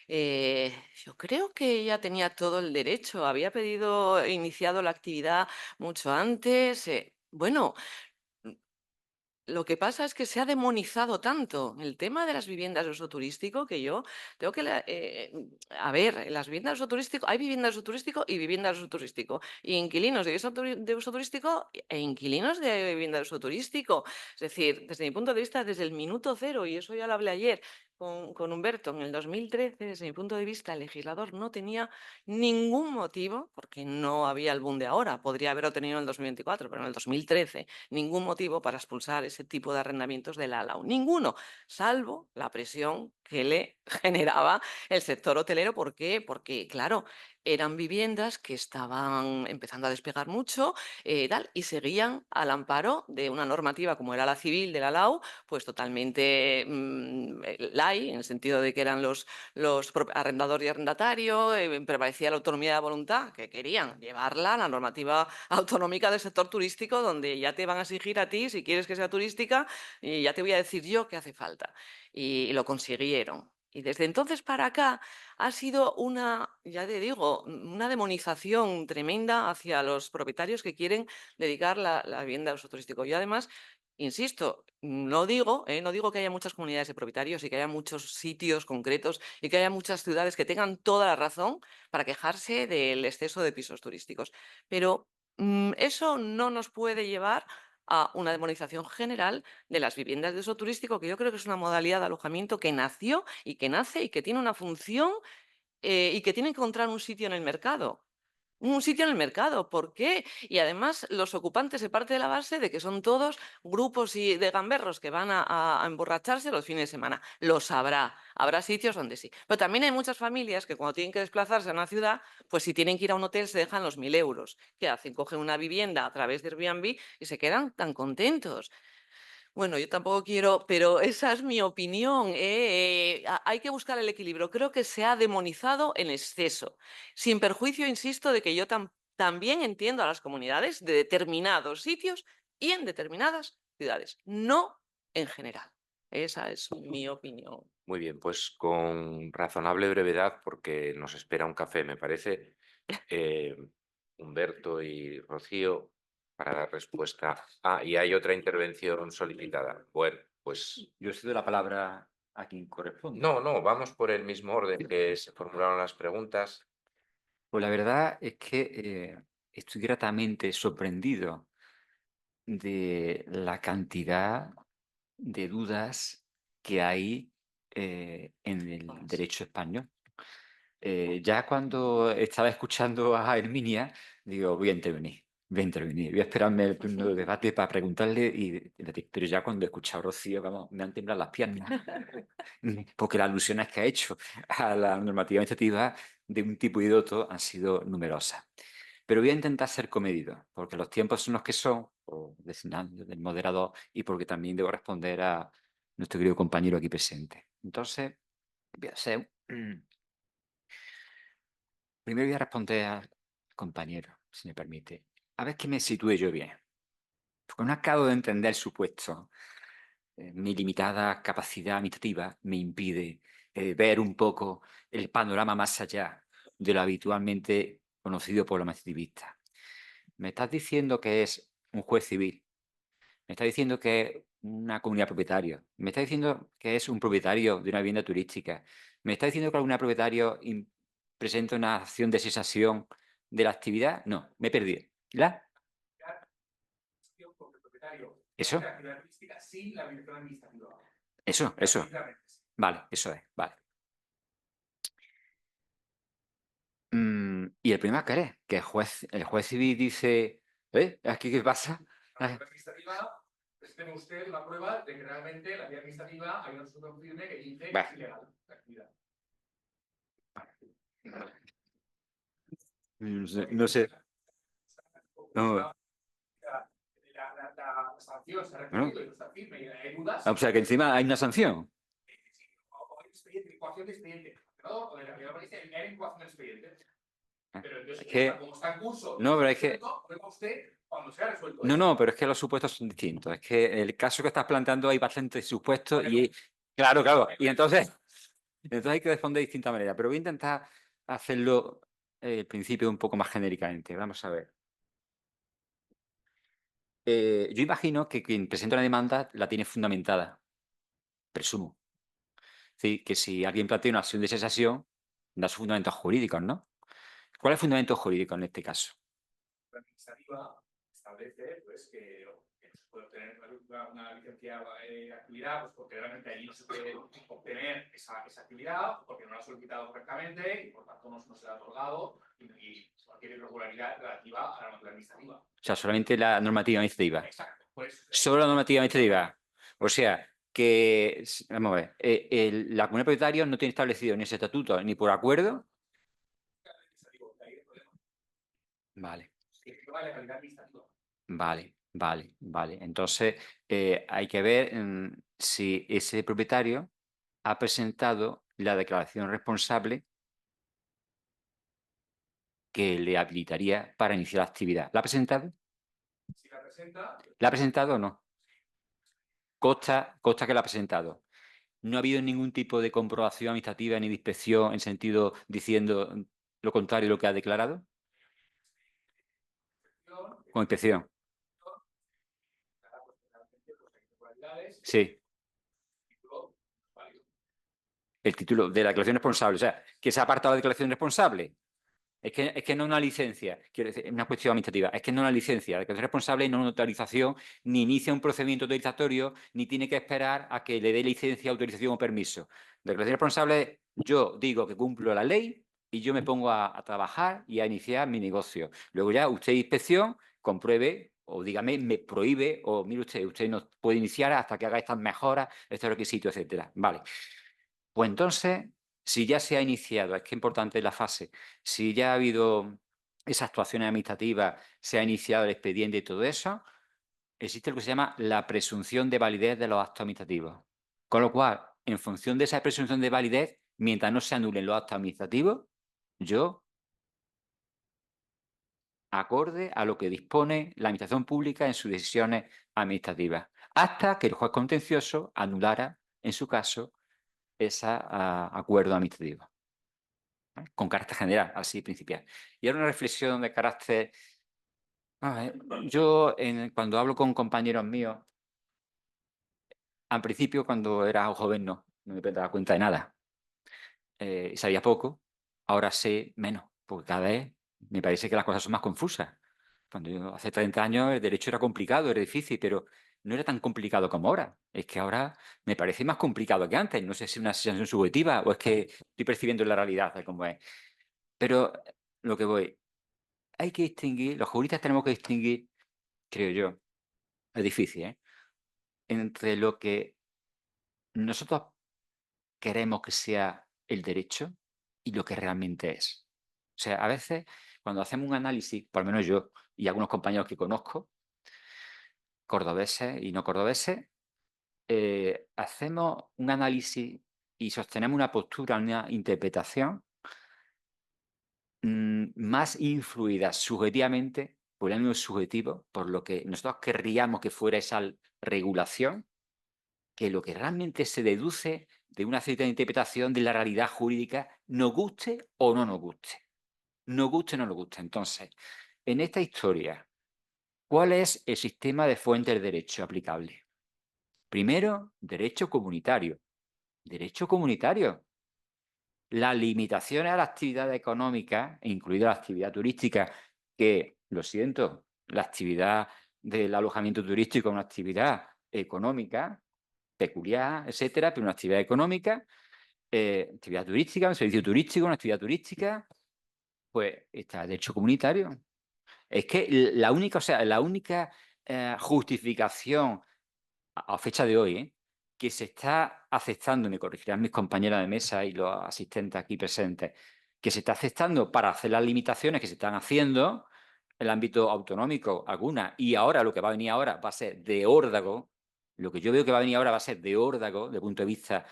Yo creo que ella tenía todo el derecho, había iniciado la actividad mucho antes. Bueno, lo que pasa es que se ha demonizado tanto el tema de las viviendas de uso turístico que yo tengo que... a ver, las viviendas de uso turístico, hay viviendas de uso turístico y viviendas de uso turístico. Y inquilinos de uso turístico e inquilinos de vivienda de uso turístico. Es decir, desde mi punto de vista, desde el minuto cero, y eso ya lo hablé ayer con Humberto, en el 2013, desde mi punto de vista, el legislador no tenía ningún motivo, porque no había el boom de ahora, podría haberlo tenido en el 2024, pero en el 2013 ningún motivo para expulsar ese tipo de arrendamientos de la ALAU. Ninguno, salvo la presión que le generaba el sector hotelero. ¿Por qué? Porque, claro, eran viviendas que estaban empezando a despegar mucho y seguían al amparo de una normativa como era la civil de la ALAU, pues totalmente light, en el sentido de que eran los arrendador y arrendatario, prevalecía la autonomía de voluntad, que querían llevarla a la normativa autonómica del sector turístico, donde ya te van a exigir a ti, si quieres que sea turística, y ya te voy a decir yo qué hace falta. Y lo consiguieron. Y desde entonces para acá ha sido ya te digo, una demonización tremenda hacia los propietarios que quieren dedicar la vivienda al uso turístico. Y además, insisto, no digo que haya muchas comunidades de propietarios y que haya muchos sitios concretos y que haya muchas ciudades que tengan toda la razón para quejarse del exceso de pisos turísticos. Pero eso no nos puede llevar a una demonización general de las viviendas de uso turístico, que yo creo que es una modalidad de alojamiento que nació y que nace y que tiene una función y que tiene que encontrar un sitio en el mercado. Un sitio en el mercado, ¿por qué? Y además los ocupantes se parte de la base de que son todos grupos de gamberros que van a emborracharse los fines de semana. Los habrá sitios donde sí. Pero también hay muchas familias que cuando tienen que desplazarse a una ciudad, pues si tienen que ir a un hotel se dejan los 1.000 euros. ¿Qué hacen? Cogen una vivienda a través de Airbnb y se quedan tan contentos. Bueno, yo tampoco quiero, pero esa es mi opinión. Hay que buscar el equilibrio. Creo que se ha demonizado en exceso. Sin perjuicio, insisto, de que yo también entiendo a las comunidades de determinados sitios y en determinadas ciudades, no en general. Esa es mi opinión. Muy bien, pues con razonable brevedad, porque nos espera un café, me parece, eh, Humberto y Rocío, para dar respuesta. Y hay otra intervención solicitada. Bueno, pues Yo cedo la palabra a quien corresponde. no, vamos por el mismo orden que se formularon las preguntas. Pues la verdad es que estoy gratamente sorprendido de la cantidad de dudas que hay en el derecho español. Ya cuando estaba escuchando a Herminia, digo, voy a intervenir, voy a esperarme el turno de debate para preguntarle, pero ya cuando he escuchado a Rocío, vamos, me han temblado las piernas, porque las alusiones que ha hecho a la normativa administrativa de un tipo y de otro han sido numerosas. Pero voy a intentar ser comedido, porque los tiempos son los que son, por designado del moderador, y porque también debo responder a nuestro querido compañero aquí presente. Entonces, voy a ser... Primero voy a responder al compañero, si me permite. A ver que me sitúe yo bien. Porque no acabo de entender su puesto. Mi limitada capacidad administrativa me impide ver un poco el panorama más allá de lo habitualmente conocido por los administrativistas. Me estás diciendo que es un juez civil. Me estás diciendo que es una comunidad propietaria. Me estás diciendo que es un propietario de una vivienda turística. Me estás diciendo que algún propietario presenta una acción de cesación de la actividad. No, me he perdido. ¿La? ¿Eso? Eso. Vale, eso es, vale. ¿Y el problema qué es? Que el juez civil dice, ¿aquí qué pasa? Presente usted una prueba de que realmente la vía administrativa hay una resolución firme que dice que es ilegal la actividad. No sé. No. La sanción se ha referido y no está firme y hay dudas. O sea que encima hay una sanción. O hay expediente, incoación de expediente. O de la hay incoación de expediente. Pero entonces, Es que... como está en curso, No, pero es que... prueba usted Cuando se ha resuelto No, eso, no, pero es que los supuestos son distintos. Es que el caso que estás planteando hay bastantes supuestos y... Claro, claro. Y entonces hay que responder de distinta manera. Pero voy a intentar hacerlo al principio un poco más genéricamente. Vamos a ver. Yo imagino que quien presenta una demanda la tiene fundamentada. Presumo. Es decir, que si alguien plantea una acción de cesación, da sus fundamentos jurídicos, ¿no? ¿Cuál es el fundamento jurídico en este caso? la administrativa establece pues, que no se puede obtener una licencia de actividad pues, porque realmente allí no se puede obtener esa actividad, porque no la ha solicitado correctamente y por tanto no se la ha otorgado y cualquier irregularidad relativa a la normativa administrativa. O sea, solamente la normativa administrativa. Exacto. Pues, Solo la normativa administrativa. O sea, que, vamos a ver, la comunidad de propietarios no tiene establecido ni ese estatuto ni por acuerdo. Vale. Vale. Entonces, hay que ver si ese propietario ha presentado la declaración responsable que le habilitaría para iniciar la actividad. ¿La ha presentado? Si la presenta, ¿La ha presentado o no? Consta que la ha presentado. No ha habido ningún tipo de comprobación administrativa ni de inspección en sentido diciendo lo contrario de lo que ha declarado. Con inspección. Sí. El título de la declaración responsable. O sea, que se ha apartado la declaración responsable. Es que no es una licencia, quiero decir, es una cuestión administrativa. Es que no es una licencia. La declaración responsable no es una autorización, ni inicia un procedimiento autorizatorio, ni tiene que esperar a que le dé licencia, autorización o permiso. La declaración responsable es, yo digo que cumplo la ley y yo me pongo a trabajar y a iniciar mi negocio. Luego ya usted inspección, compruebe o dígame, me prohíbe o mire usted no puede iniciar hasta que haga estas mejoras, estos requisitos, etcétera. Vale. Pues entonces, si ya se ha iniciado, es que es importante la fase, si ya ha habido esas actuaciones administrativas, se ha iniciado el expediente y todo eso, existe lo que se llama la presunción de validez de los actos administrativos. Con lo cual, en función de esa presunción de validez, mientras no se anulen los actos administrativos, yo, acorde a lo que dispone la administración pública en sus decisiones administrativas, hasta que el juez contencioso anulara, en su caso, ese acuerdo administrativo. Con carácter general, así principial. Y ahora una reflexión de carácter... yo cuando hablo con compañeros míos, al principio cuando era joven no me daba cuenta de nada. Sabía poco, ahora sé menos, porque cada vez me parece que las cosas son más confusas. Cuando yo hace 30 años el derecho era complicado, era difícil, pero no era tan complicado como ahora. Es que ahora me parece más complicado que antes. No sé si es una sensación subjetiva o es que estoy percibiendo la realidad de cómo es. Pero lo que voy, hay que distinguir, los juristas tenemos que distinguir, creo yo, es difícil, entre lo que nosotros queremos que sea el derecho y lo que realmente es. O sea, a veces cuando hacemos un análisis, por lo menos yo y algunos compañeros que conozco, cordobeses y no cordobeses, hacemos un análisis y sostenemos una postura, una interpretación más influida subjetivamente por el ánimo subjetivo, por lo que nosotros querríamos que fuera esa regulación, que lo que realmente se deduce de una cierta interpretación de la realidad jurídica, nos guste o no nos guste. Nos guste o no nos guste. Entonces, en esta historia, ¿cuál es el sistema de fuente del derecho aplicable? Primero, derecho comunitario. Derecho comunitario. Las limitaciones a la actividad económica, incluida la actividad turística, que, lo siento, la actividad del alojamiento turístico es una actividad económica, peculiar, etcétera, pero una actividad económica, actividad turística, un servicio turístico, una actividad turística, pues está el derecho comunitario. Es que la única justificación a fecha de hoy, que se está aceptando, me corregirán mis compañeras de mesa y los asistentes aquí presentes, que se está aceptando para hacer las limitaciones que se están haciendo en el ámbito autonómico, algunas, y ahora lo que va a venir ahora va a ser de órdago. Lo que yo veo que va a venir ahora va a ser de órdago, desde el punto de vista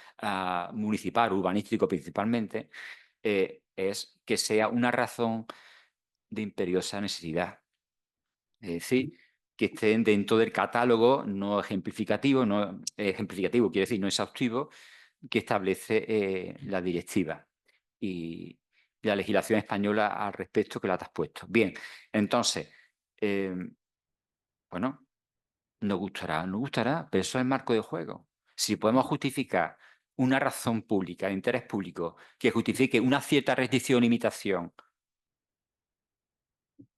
municipal, urbanístico principalmente, es que sea una razón de imperiosa necesidad. Es decir, que estén dentro del catálogo no ejemplificativo, quiere decir no exhaustivo, que establece la directiva y la legislación española al respecto que la has puesto. Bien, entonces, bueno, nos gustará, pero eso es el marco de juego. Si podemos justificar una razón pública, de interés público, que justifique una cierta restricción o limitación,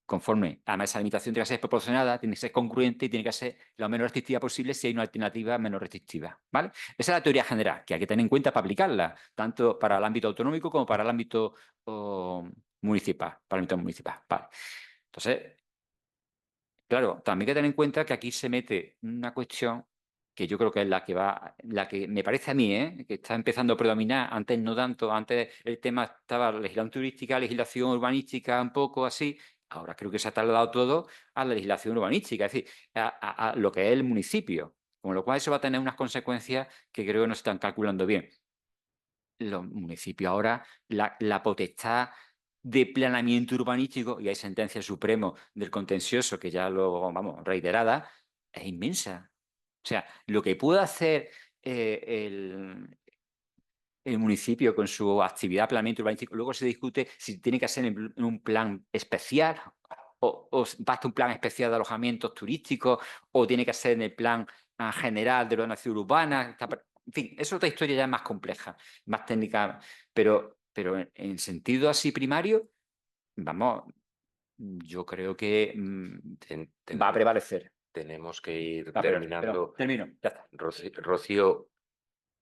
conforme, además esa limitación tiene que ser proporcionada, tiene que ser congruente y tiene que ser lo menos restrictiva posible si hay una alternativa menos restrictiva, ¿vale? Esa es la teoría general, que hay que tener en cuenta para aplicarla, tanto para el ámbito autonómico como para el ámbito municipal, ¿vale? Entonces, claro, también hay que tener en cuenta que aquí se mete una cuestión que yo creo que es la que me parece a mí, que está empezando a predominar. Antes no tanto, antes el tema estaba legislación turística, legislación urbanística, un poco así. Ahora creo que se ha trasladado todo a la legislación urbanística, es decir, a lo que es el municipio. Con lo cual eso va a tener unas consecuencias que creo que no se están calculando bien. Los municipios ahora, la potestad de planeamiento urbanístico, y hay sentencia Supremo del contencioso que ya lo, vamos, reiterada, es inmensa. O sea, lo que puede hacer el municipio con su actividad de planeamiento urbanístico, luego se discute si tiene que ser en un plan especial o basta un plan especial de alojamientos turísticos o tiene que ser en el plan general de ordenación urbana. En fin, es otra historia ya más compleja, más técnica, pero en sentido así primario, vamos, yo creo que va a prevalecer. Tenemos que ir Pero terminando. termino, ya está. Rocío,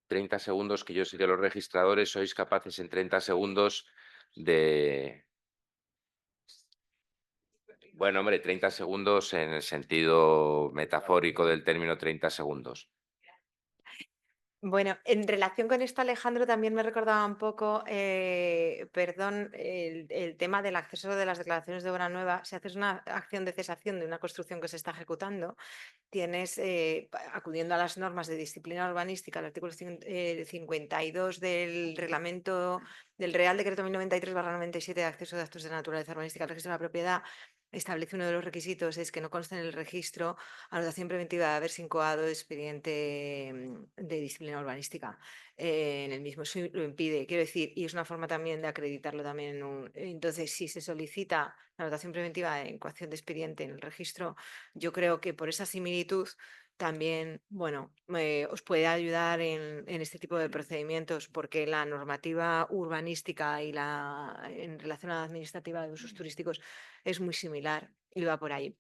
30 segundos, que yo sé que los registradores sois capaces en 30 segundos de... Bueno, hombre, 30 segundos en el sentido metafórico del término 30 segundos. Bueno, en relación con esto, Alejandro, también me recordaba un poco, perdón, el tema del acceso de las declaraciones de obra nueva. Si haces una acción de cesación de una construcción que se está ejecutando, tienes, acudiendo a las normas de disciplina urbanística, el artículo 52 del reglamento del Real Decreto 1093/97 de acceso de actos de naturaleza urbanística al registro de la propiedad, establece uno de los requisitos es que no conste en el registro anotación preventiva de haberse incoado expediente de disciplina urbanística en el mismo. Eso lo impide, quiero decir, y es una forma también de acreditarlo también en un... Entonces, si se solicita la anotación preventiva de incoación de expediente en el registro, yo creo que por esa similitud también, bueno, os puede ayudar en este tipo de procedimientos, porque la normativa urbanística y en relación a la administrativa de usos turísticos es muy similar y va por ahí.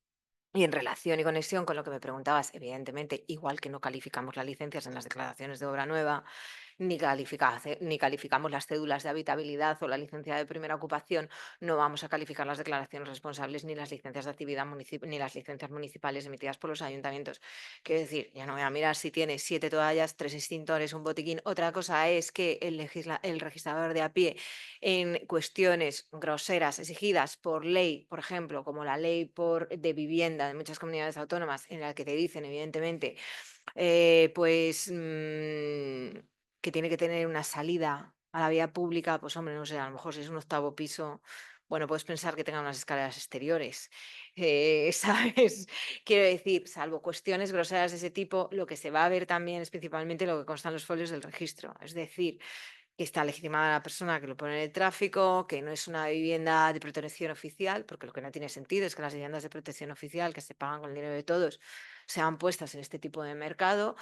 Y en relación y conexión con lo que me preguntabas, evidentemente, igual que no calificamos las licencias en las declaraciones de obra nueva, ni calificamos las cédulas de habitabilidad o la licencia de primera ocupación, no vamos a calificar las declaraciones responsables ni las licencias de actividad ni las licencias municipales emitidas por los ayuntamientos. Quiero decir, ya no voy a mirar si tiene 7 toallas, 3 extintores, un botiquín. Otra cosa es que el registrador de a pie en cuestiones groseras exigidas por ley, por ejemplo, como la ley de vivienda de muchas comunidades autónomas, en la que te dicen, evidentemente, pues que tiene que tener una salida a la vía pública, pues hombre, no sé, a lo mejor si es un 8º piso, bueno, puedes pensar que tenga unas escaleras exteriores, ¿sabes? Quiero decir, salvo cuestiones groseras de ese tipo, lo que se va a ver también es principalmente lo que consta en los folios del registro, es decir, que está legitimada la persona que lo pone en el tráfico, que no es una vivienda de protección oficial, porque lo que no tiene sentido es que las viviendas de protección oficial, que se pagan con el dinero de todos, sean puestas en este tipo de mercado,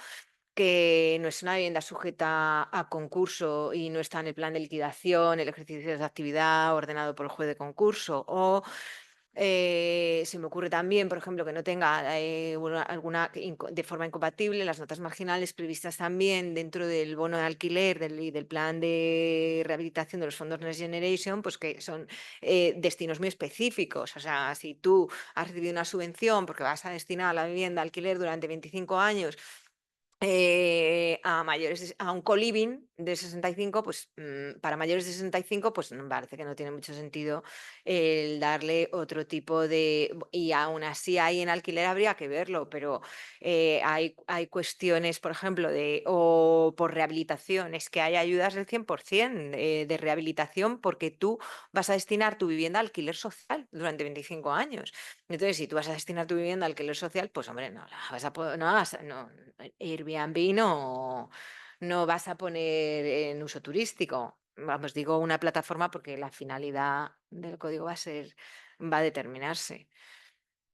que no es una vivienda sujeta a concurso y no está en el plan de liquidación, el ejercicio de actividad ordenado por el juez de concurso, o se me ocurre también, por ejemplo, que no tenga alguna de forma incompatible las notas marginales previstas también dentro del bono de alquiler y del plan de rehabilitación de los fondos Next Generation, pues que son destinos muy específicos. O sea, si tú has recibido una subvención porque vas a destinar a la vivienda alquiler durante 25 años, a mayores, a un co-living, de 65, pues para mayores de 65, pues me parece que no tiene mucho sentido el darle otro tipo de... Y aún así ahí en alquiler habría que verlo, pero hay cuestiones, por ejemplo, o por rehabilitación, es que hay ayudas del 100% de rehabilitación porque tú vas a destinar tu vivienda a alquiler social durante 25 años. Entonces, si tú vas a destinar tu vivienda a alquiler social, pues hombre, no la vas a poder, no, Airbnb no vas a poner en uso turístico. Vamos, digo una plataforma porque la finalidad del código va a determinarse.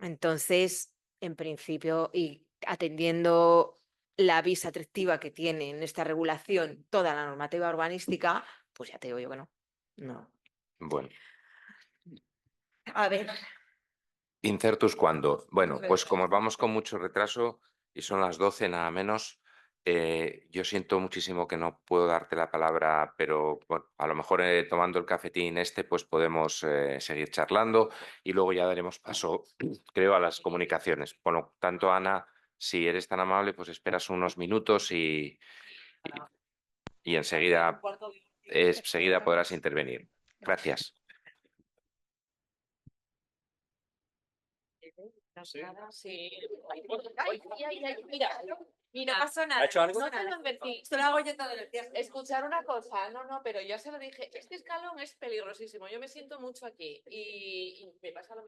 Entonces, en principio, y atendiendo la visa atractiva que tiene en esta regulación toda la normativa urbanística, pues ya te digo yo que no. No. Bueno, A ver. incertus cuando. Bueno, pues como vamos con mucho retraso y son las 12 nada menos, yo siento muchísimo que no puedo darte la palabra, pero bueno, a lo mejor tomando el cafetín pues podemos seguir charlando y luego ya daremos paso, creo, a las comunicaciones. Por lo tanto, Ana, si eres tan amable, pues esperas unos minutos y enseguida Perfecto. podrás intervenir. Gracias. Sí. Mira, No pasó nada. ¿Ha hecho algo? no te lo advertí. Esto lo hago yo todos los días. Escuchar una cosa, no, pero ya se lo dije, este escalón es peligrosísimo, yo me siento mucho aquí y me pasa lo